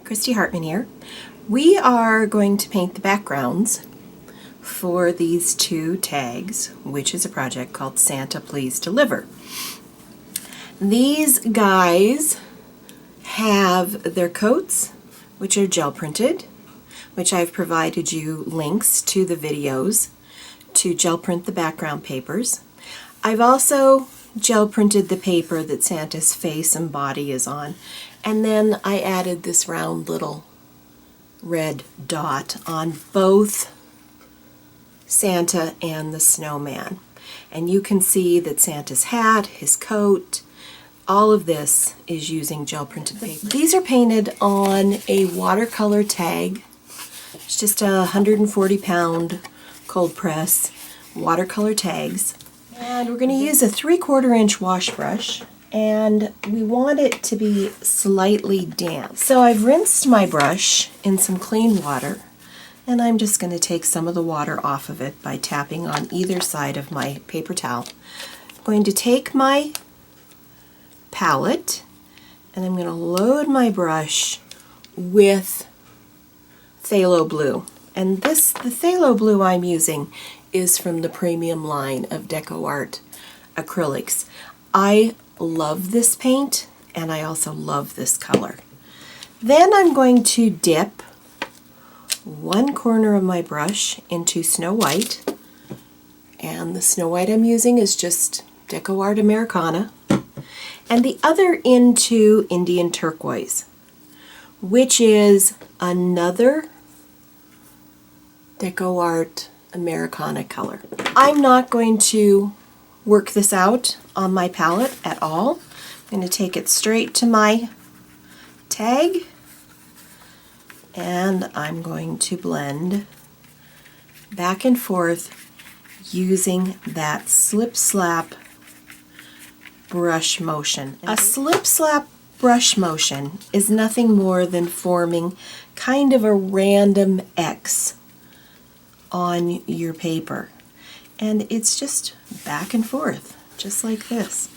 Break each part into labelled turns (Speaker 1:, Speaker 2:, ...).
Speaker 1: Christy Hartman here. We are going to paint the backgrounds for these two tags, which is a project called Santa Please Deliver. These guys have their coats, which are gel printed, which I've provided you links to the videos to gel print the background papers. I've also gel printed the paper that Santa's face and body is on, and then I added this round little red dot on both Santa and the snowman. And you can see that Santa's hat, his coat, all of this is using gel printed paper. These are painted on a watercolor tag. It's just a 140-pound cold press watercolor tags. And we're going to use a 3/4 inch wash brush, and we want it to be slightly damp. So I've rinsed my brush in some clean water, and I'm just going to take some of the water off of it by tapping on either side of my paper towel. I'm going to take my palette and I'm going to load my brush with phthalo blue. And the phthalo blue I'm using is from the premium line of Deco Art acrylics. I love this paint, and I also love this color. Then I'm going to dip one corner of my brush into Snow White, and the Snow White I'm using is just Deco Art Americana, and the other into Indian Turquoise, which is another Deco Art Americana color. I'm not going to work this out on my palette at all. I'm going to take it straight to my tag, and I'm going to blend back and forth using that slip-slap brush motion. A slip-slap brush motion is nothing more than forming kind of a random X on your paper, and it's just back and forth, just like this.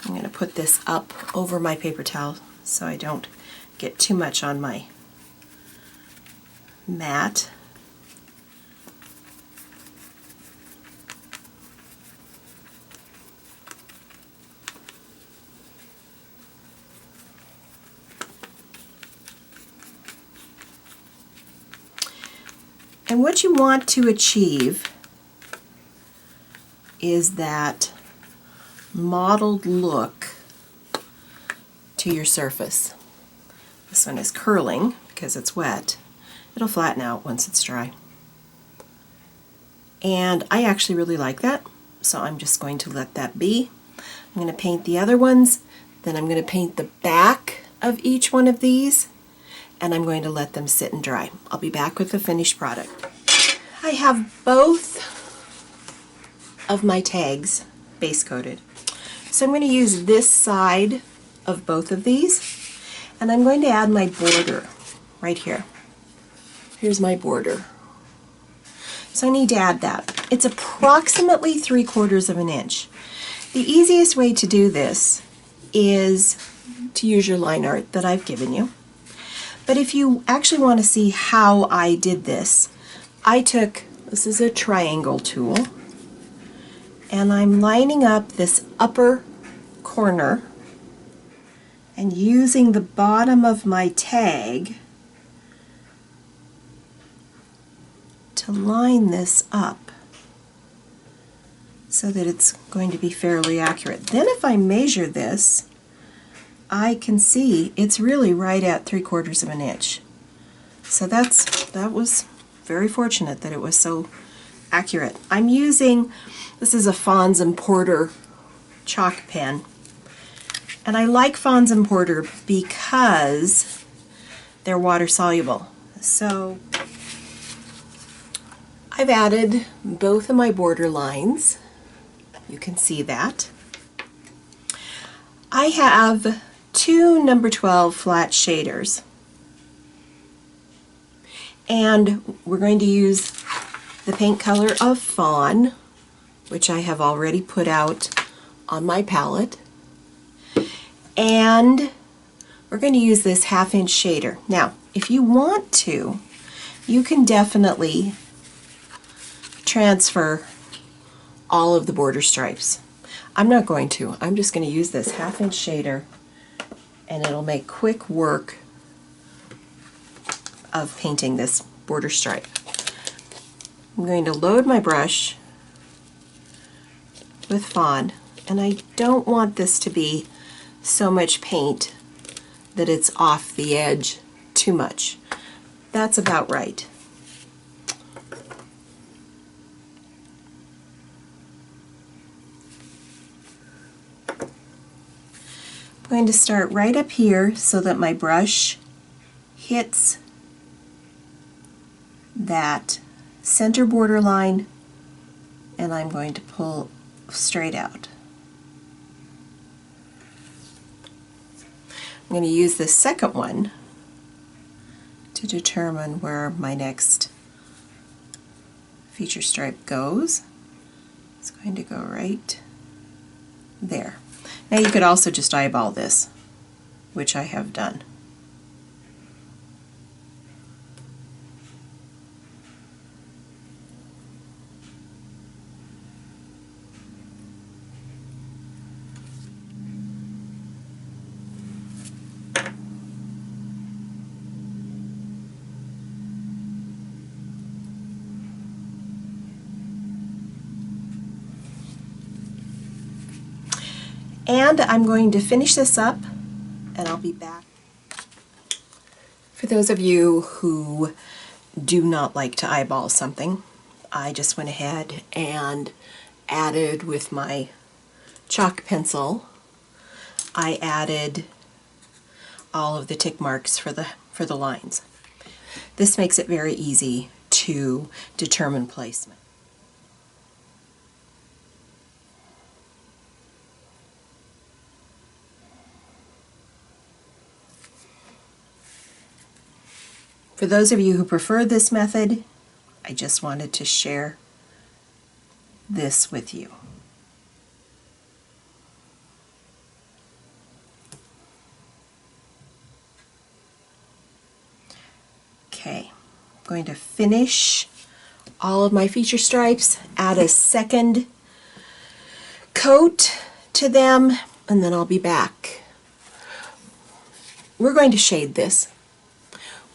Speaker 1: I'm going to put this up over my paper towel so I don't get too much on my mat. And what you want to achieve is that mottled look to your surface. This one is curling because it's wet. It'll flatten out once it's dry. And I actually really like that, so I'm just going to let that be. I'm going to paint the other ones, then I'm going to paint the back of each one of these, and I'm going to let them sit and dry. I'll be back with the finished product. I have both of my tags base coated. So I'm going to use this side of both of these, and I'm going to add my border right here. Here's my border. So I need to add that. It's approximately 3/4 inch. The easiest way to do this is to use your line art that I've given you. But if you actually want to see how I did this, this is a triangle tool, and I'm lining up this upper corner and using the bottom of my tag to line this up so that it's going to be fairly accurate. Then if I measure this, I can see it's really right at 3/4 inch. So that was very fortunate that it was so accurate. I'm using, this is a Fons and Porter chalk pen, and I like Fons and Porter because they're water soluble. So I've added both of my border lines. You can see that. I have two number 12 flat shaders, and we're going to use the paint color of Fawn, which I have already put out on my palette, and we're going to use this 1/2 inch shader. Now, if you want to, you can definitely transfer all of the border stripes. I'm not going to. I'm just going to use this 1/2 inch shader, and it'll make quick work of painting this border stripe. I'm going to load my brush with Fawn, and I don't want this to be so much paint that it's off the edge too much. That's about right. I'm going to start right up here so that my brush hits that center border line, and I'm going to pull straight out. I'm going to use the second one to determine where my next feature stripe goes. It's going to go right there. Now you could also just eyeball this, which I have done. And I'm going to finish this up, and I'll be back. For those of you who do not like to eyeball something, I just went ahead and added with my chalk pencil, I added all of the tick marks for the lines. This makes it very easy to determine placement. For those of you who prefer this method, I just wanted to share this with you. Okay, I'm going to finish all of my feature stripes, add a second coat to them, and then I'll be back. We're going to shade this.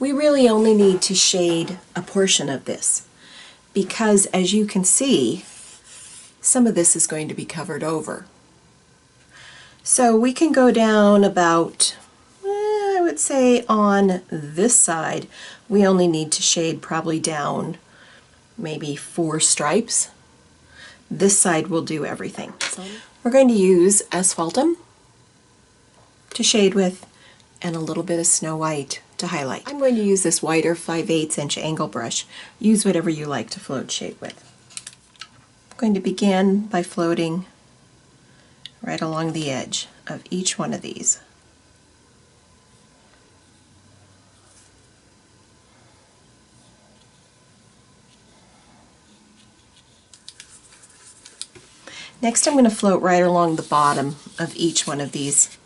Speaker 1: We really only need to shade a portion of this because, as you can see, some of this is going to be covered over. So we can go down about, I would say on this side, we only need to shade probably down maybe 4 stripes. This side will do everything. We're going to use asphaltum to shade with and a little bit of Snow White to highlight. I'm going to use this wider 5/8 inch angle brush. Use whatever you like to float shade with. I'm going to begin by floating right along the edge of each one of these. Next, I'm going to float right along the bottom of each one of these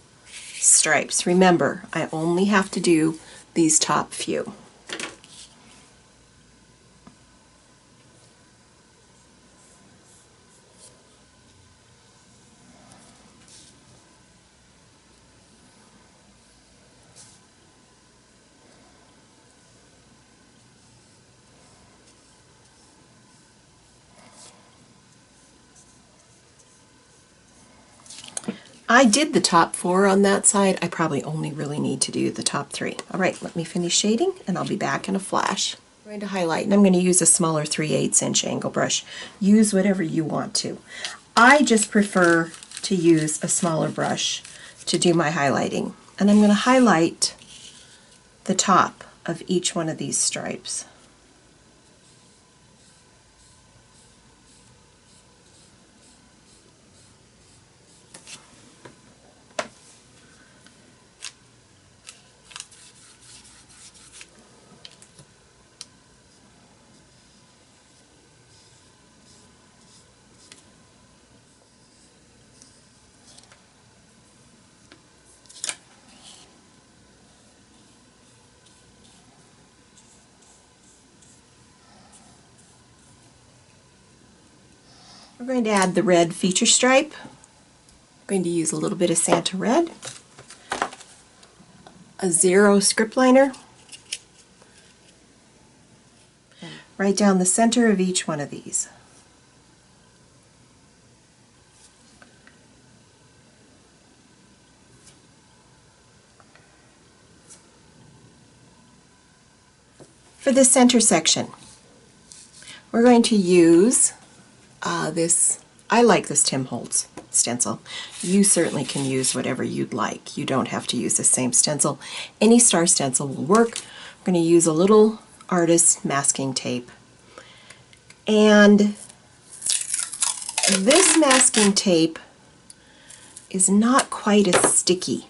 Speaker 1: stripes. Remember, I only have to do these top few. I did the top 4 on that side. I probably only really need to do the top 3. All right, let me finish shading and I'll be back in a flash. I'm going to highlight, and I'm going to use a smaller 3/8 inch angle brush. Use whatever you want to. I just prefer to use a smaller brush to do my highlighting. And I'm going to highlight the top of each one of these stripes. We're going to add the red feature stripe. I'm going to use a little bit of Santa red, a 0 script liner, right down the center of each one of these. For the center section, we're going to use I like this Tim Holtz stencil. You certainly can use whatever you'd like. You don't have to use the same stencil. Any star stencil will work. I'm going to use a little artist masking tape. And this masking tape is not quite as sticky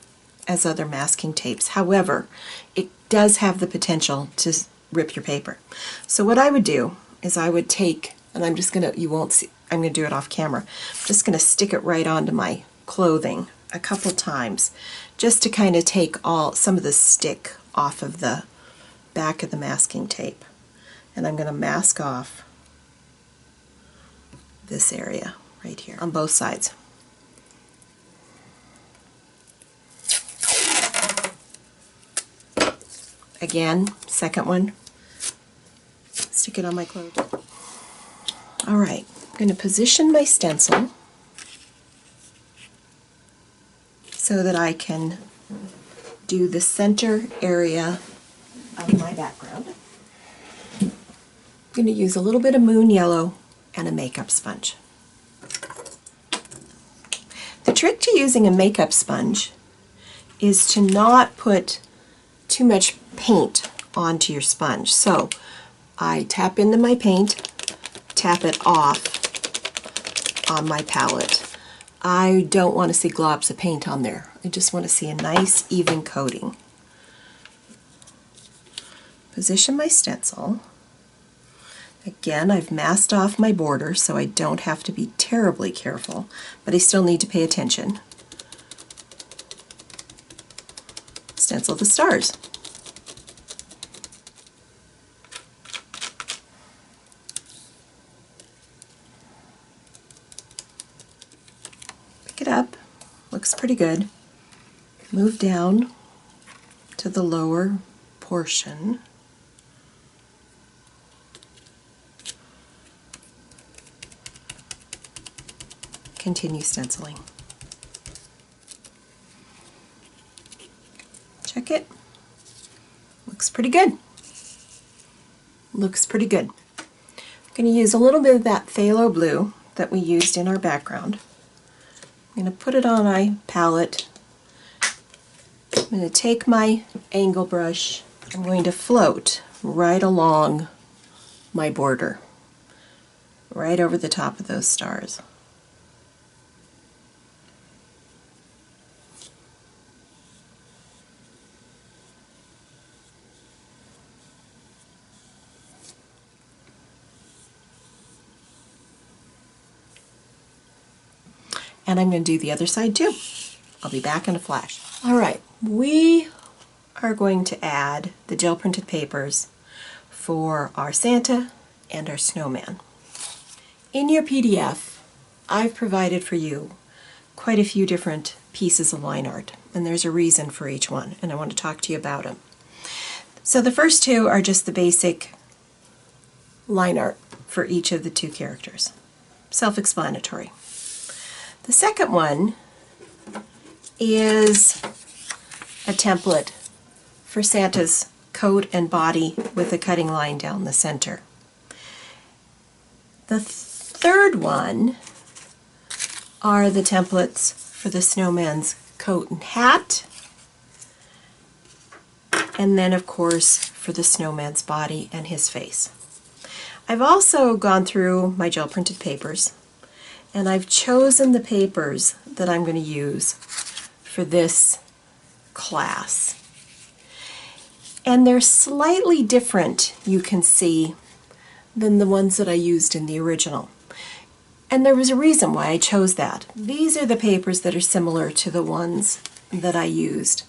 Speaker 1: as other masking tapes. However, it does have the potential to rip your paper. So what I would do is I would take, and I'm just going to, you won't see, I'm going to do it off camera. I'm just going to stick it right onto my clothing a couple times just to kind of take some of the stick off of the back of the masking tape. And I'm going to mask off this area right here on both sides. Again, second one, stick it on my clothing. All right, I'm going to position my stencil so that I can do the center area of my background. I'm going to use a little bit of moon yellow and a makeup sponge. The trick to using a makeup sponge is to not put too much paint onto your sponge. So I tap into my paint, tap it off on my palette. I don't want to see globs of paint on there. I just want to see a nice even coating. Position my stencil. Again, I've masked off my border so I don't have to be terribly careful, but I still need to pay attention. Stencil the stars. Pick it up, looks pretty good. Move down to the lower portion. Continue stenciling. Check it. Looks pretty good. Looks pretty good. I'm going to use a little bit of that phthalo blue that we used in our background. I'm going to put it on my palette. I'm going to take my angle brush. I'm going to float right along my border, right over the top of those stars. And I'm going to do the other side too. I'll be back in a flash. All right, we are going to add the gel printed papers for our Santa and our snowman. In your PDF, I've provided for you quite a few different pieces of line art, and there's a reason for each one, and I want to talk to you about them. So the first two are just the basic line art for each of the two characters. Self-explanatory. The second one is a template for Santa's coat and body with a cutting line down the center. The third one are the templates for the snowman's coat and hat, and then of course for the snowman's body and his face. I've also gone through my gel printed papers, and I've chosen the papers that I'm going to use for this class. And they're slightly different, you can see, than the ones that I used in the original. And there was a reason why I chose that. These are the papers that are similar to the ones that I used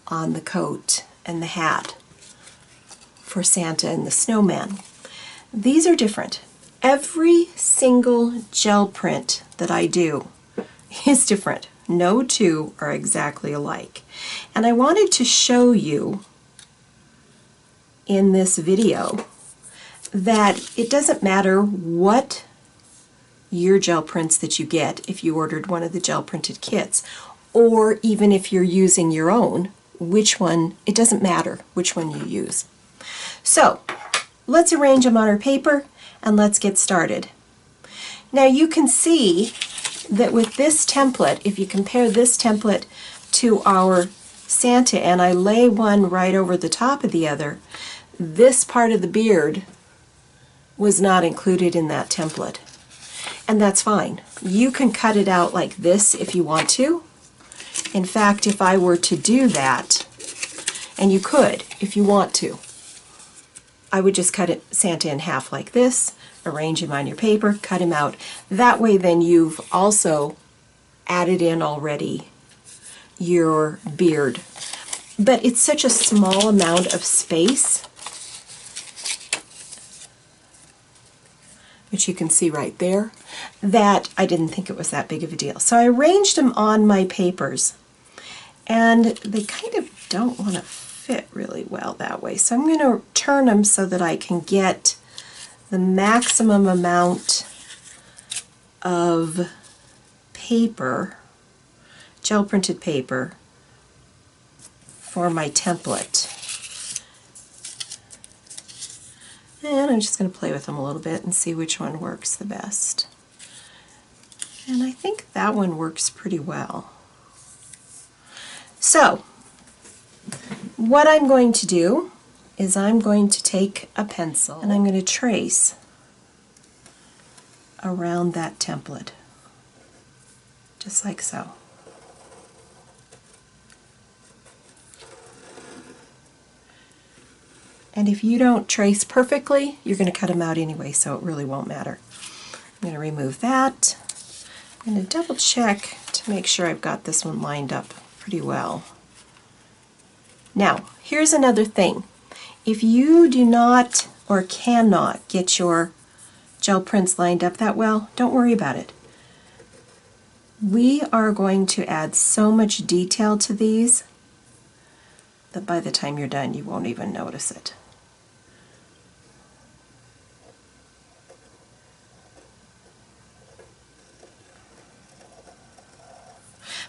Speaker 1: on the coat and the hat for Santa and the snowman. These are different. every single gel print that I do is different. No two are exactly alike. And I wanted to show you in this video that it doesn't matter what your gel prints that you get if you ordered one of the gel printed kits, or even if you're using your own, which one, it doesn't matter which one you use. So let's arrange them on our paper and let's get started. Now you can see that with this template, if you compare this template to our Santa and I lay one right over the top of the other, this part of the beard was not included in that template. And that's fine. You can cut it out like this if you want to. In fact, if I were to do that, and you could if you want to, I would just cut Santa in half like this, arrange him on your paper, cut him out. That way then you've also added in already your beard. But it's such a small amount of space, which you can see right there, that I didn't think it was that big of a deal. So I arranged them on my papers, and they kind of don't want to fit really well that way. So I'm going to turn them so that I can get the maximum amount of paper, gel printed paper, for my template. And I'm just going to play with them a little bit and see which one works the best. And I think that one works pretty well. So, what I'm going to do is I'm going to take a pencil and I'm going to trace around that template, just like so. And if you don't trace perfectly, you're going to cut them out anyway, so it really won't matter. I'm going to remove that. I'm going to double check to make sure I've got this one lined up pretty well. Now, here's another thing. If you do not or cannot get your gel prints lined up that well, don't worry about it. We are going to add so much detail to these that by the time you're done, you won't even notice it.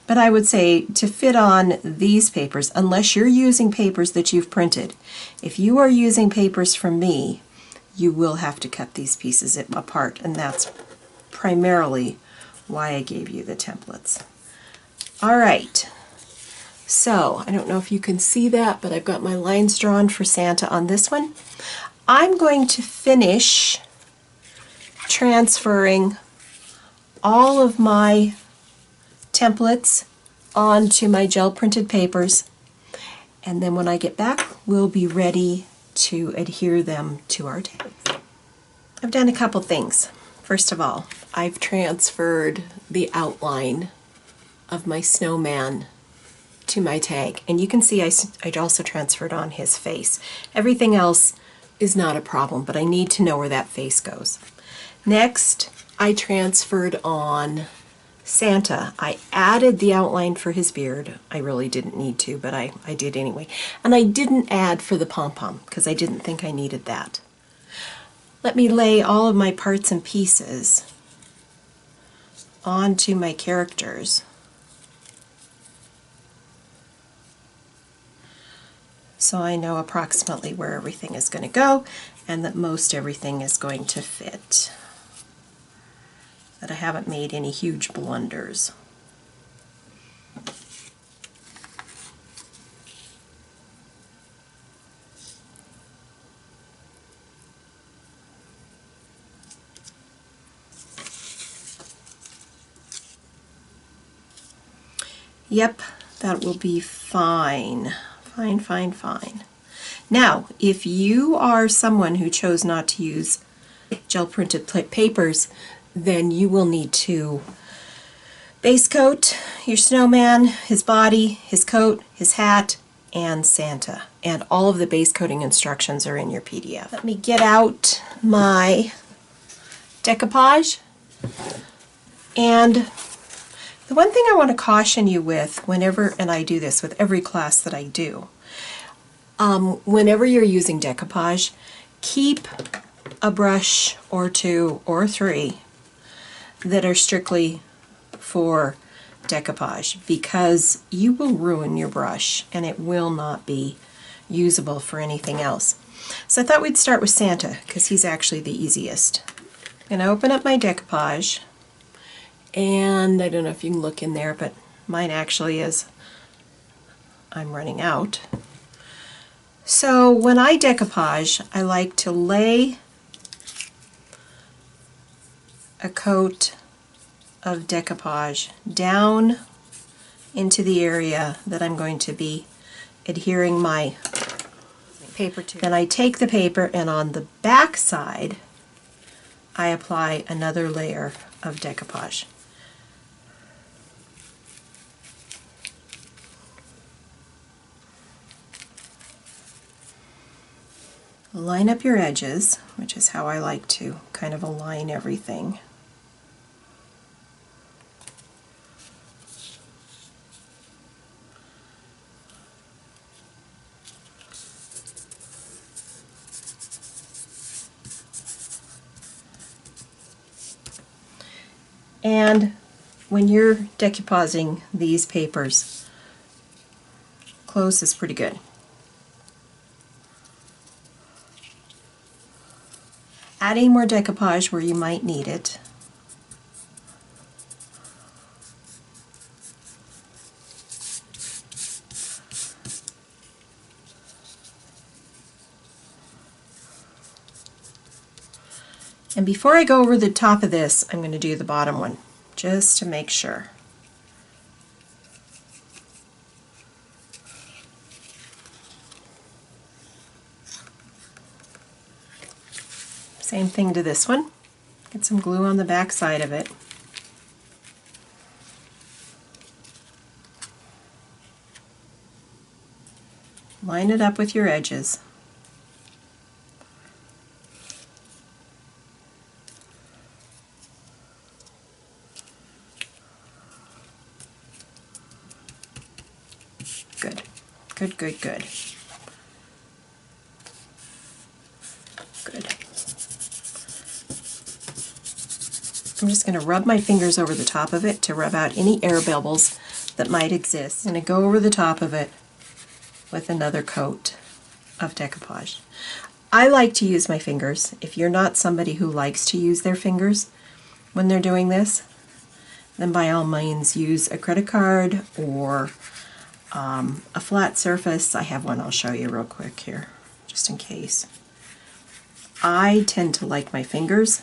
Speaker 1: But I would say to fit on these papers, unless you're using papers that you've printed, if you are using papers from me, you will have to cut these pieces apart, and that's primarily why I gave you the templates. All right, so I don't know if you can see that, but I've got my lines drawn for Santa on this one. I'm going to finish transferring all of my templates onto my gel printed papers, and then when I get back we'll be ready to adhere them to our tags. I've done a couple things. First of all, I've transferred the outline of my snowman to my tag, and you can see I also transferred on his face. Everything else is not a problem, but I need to know where that face goes. Next, I transferred on Santa. I added the outline for his beard. I really didn't need to, but I did anyway. And I didn't add for the pom-pom because I didn't think I needed that. Let me lay all of my parts and pieces onto my characters. So I know approximately where everything is going to go and that most everything is going to fit. That I haven't made any huge blunders. Yep, that will be fine. Fine, fine, fine. Now, if you are someone who chose not to use gel printed papers, then you will need to base coat your snowman, his body, his coat, his hat, and Santa. And all of the base coating instructions are in your PDF. Let me get out my decoupage. And the one thing I want to caution you with whenever, and I do this with every class that I do, whenever you're using decoupage, keep a brush or two or three that are strictly for decoupage, because you will ruin your brush and it will not be usable for anything else. So I thought we'd start with Santa because he's actually the easiest. I'm going to open up my decoupage, and I don't know if you can look in there, but mine actually is, I'm running out. So when I decoupage, I like to lay a coat of decoupage down into the area that I'm going to be adhering my paper to. Then I take the paper, and on the back side I apply another layer of decoupage. Line up your edges, which is how I like to kind of align everything. And when you're decoupaging these papers, close is pretty good. Adding more decoupage where you might need it. And before I go over the top of this, I'm going to do the bottom one, just to make sure. Same thing to this one. Get some glue on the back side of it. Line it up with your edges. Good, good, good, good. Good. I'm just going to rub my fingers over the top of it to rub out any air bubbles that might exist. I'm going to go over the top of it with another coat of decoupage. I like to use my fingers. If you're not somebody who likes to use their fingers when they're doing this, then by all means use a credit card or a flat surface. I have one I'll show you real quick here, just in case. I tend to like my fingers.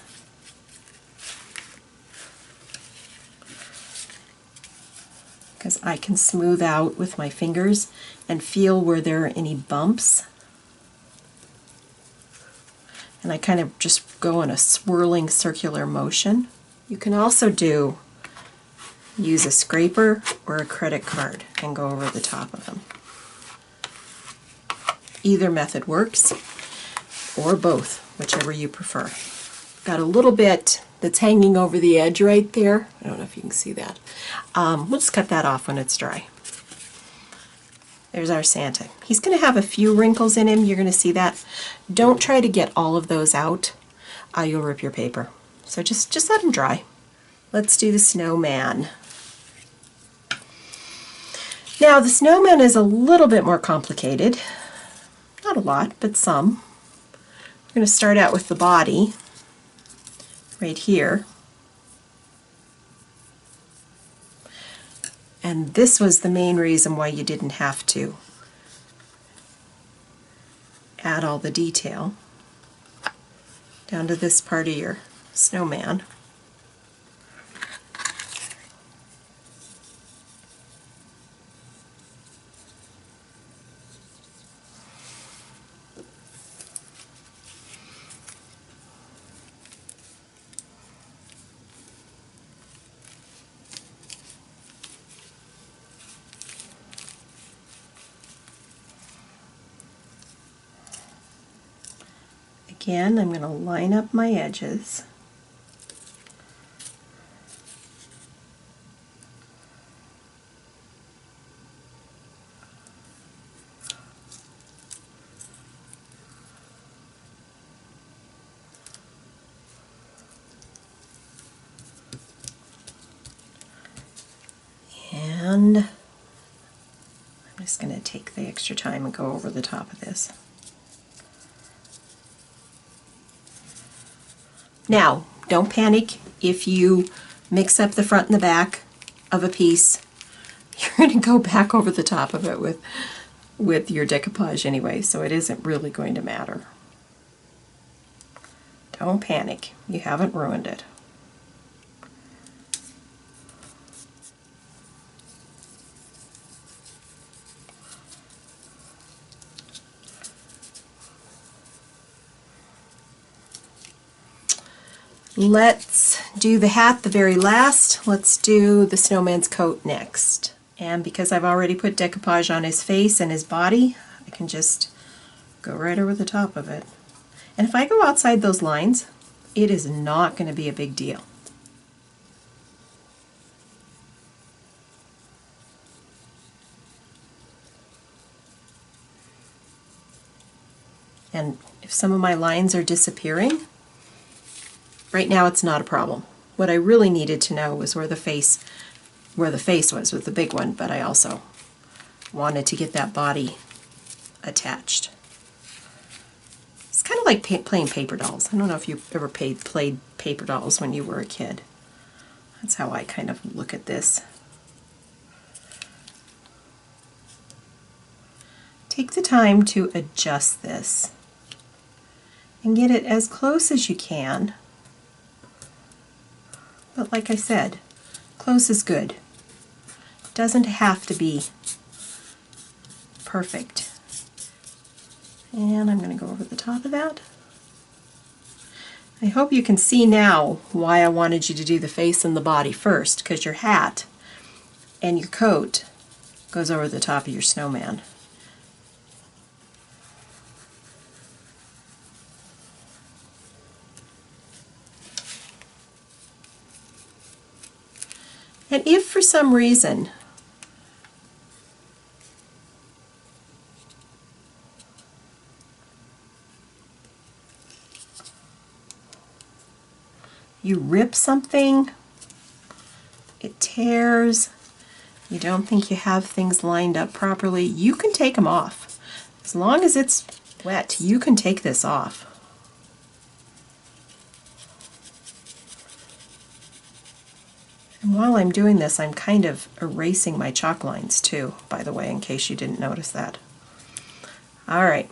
Speaker 1: Because I can smooth out with my fingers and feel where there are any bumps. And I kind of just go in a swirling circular motion. You can also use a scraper or a credit card and go over the top of them. Either method works, or both, whichever you prefer. Got a little bit that's hanging over the edge right there. I don't know if you can see that. We'll just cut that off when it's dry. There's our Santa. He's going to have a few wrinkles in him. You're going to see that. Don't try to get all of those out. You'll rip your paper. So just let him dry. Let's do the snowman. Now the snowman is a little bit more complicated. Not a lot, but some. We're going to start out with the body right here. And this was the main reason why you didn't have to add all the detail down to this part of your snowman. Again, I'm going to line up my edges. And I'm just going to take the extra time and go over the top of this. Now, don't panic if you mix up the front and the back of a piece. You're going to go back over the top of it with your decoupage anyway, so it isn't really going to matter. Don't panic. You haven't ruined it. Let's do the hat the very last. Let's do the snowman's coat next. And because I've already put decoupage on his face and his body, I can just go right over the top of it. And if I go outside those lines, it is not going to be a big deal. And if some of my lines are disappearing, right now it's not a problem. What I really needed to know was where the face was with the big one, but I also wanted to get that body attached. It's kind of like playing paper dolls. I don't know if you ever played paper dolls when you were a kid. That's how I kind of look at this. Take the time to adjust this and get it as close as you can. But like I said, close is good. It doesn't have to be perfect. And I'm going to go over the top of that. I hope you can see now why I wanted you to do the face and the body first, because your hat and your coat goes over the top of your snowman. And if for some reason you rip something, it tears, you don't think you have things lined up properly, you can take them off. As long as it's wet, you can take this off. And while I'm doing this, I'm kind of erasing my chalk lines too, by the way, in case you didn't notice that. All right.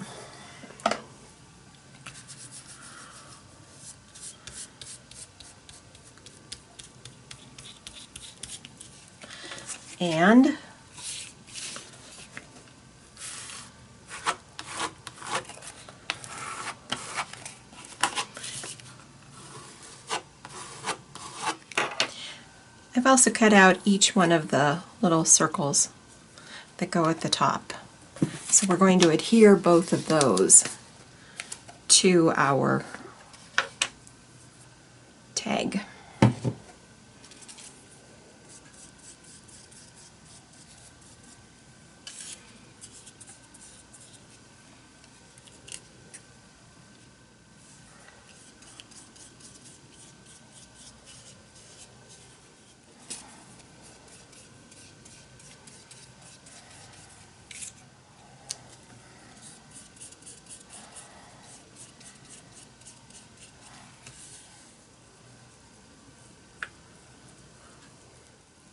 Speaker 1: And I've also cut out each one of the little circles that go at the top. So we're going to adhere both of those to our tag.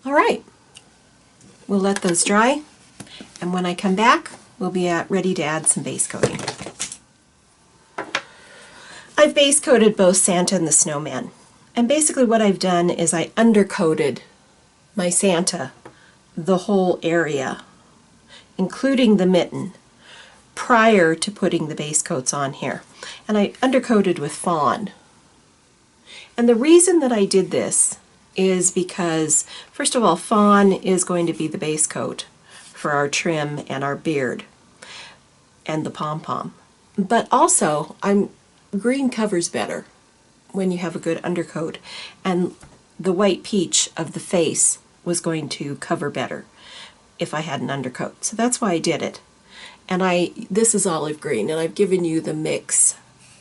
Speaker 1: All right, we'll let those dry, and when I come back, we'll be ready to add some base coating. I've base coated both Santa and the snowman, and basically what I've done is I undercoated my Santa the whole area, including the mitten, prior to putting the base coats on here. And I undercoated with fawn. And the reason that I did this is because, first of all, fawn is going to be the base coat for our trim and our beard and the pom-pom. But also, green covers better when you have a good undercoat, and the white peach of the face was going to cover better if I had an undercoat. So that's why I did it. And this is olive green, and I've given you the mix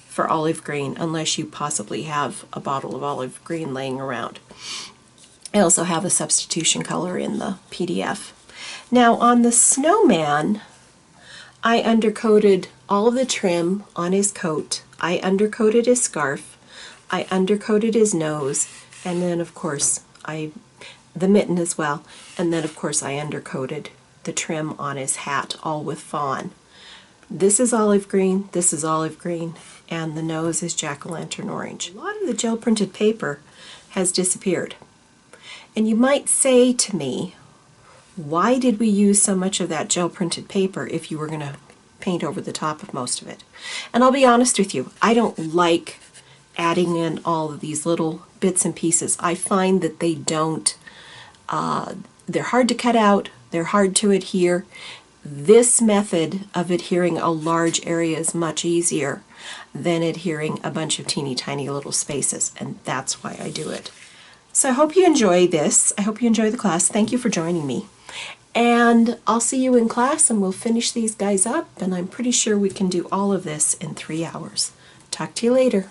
Speaker 1: for olive green, unless you possibly have a bottle of olive green laying around. I also have a substitution color in the PDF. Now on the snowman, I undercoated all of the trim on his coat. I undercoated his scarf. I undercoated his nose, and then of course the mitten as well, and then of course I undercoated the trim on his hat, all with fawn. This is olive green, this is olive green, and the nose is jack-o'-lantern orange. A lot of the gel printed paper has disappeared. And you might say to me, why did we use so much of that gel printed paper if you were going to paint over the top of most of it? And I'll be honest with you, I don't like adding in all of these little bits and pieces. I find that they don't, they're hard to cut out, they're hard to adhere. This method of adhering a large area is much easier than adhering a bunch of teeny tiny little spaces, and that's why I do it. So I hope you enjoy this. I hope you enjoy the class. Thank you for joining me. And I'll see you in class and we'll finish these guys up, and I'm pretty sure we can do all of this in 3 hours. Talk to you later.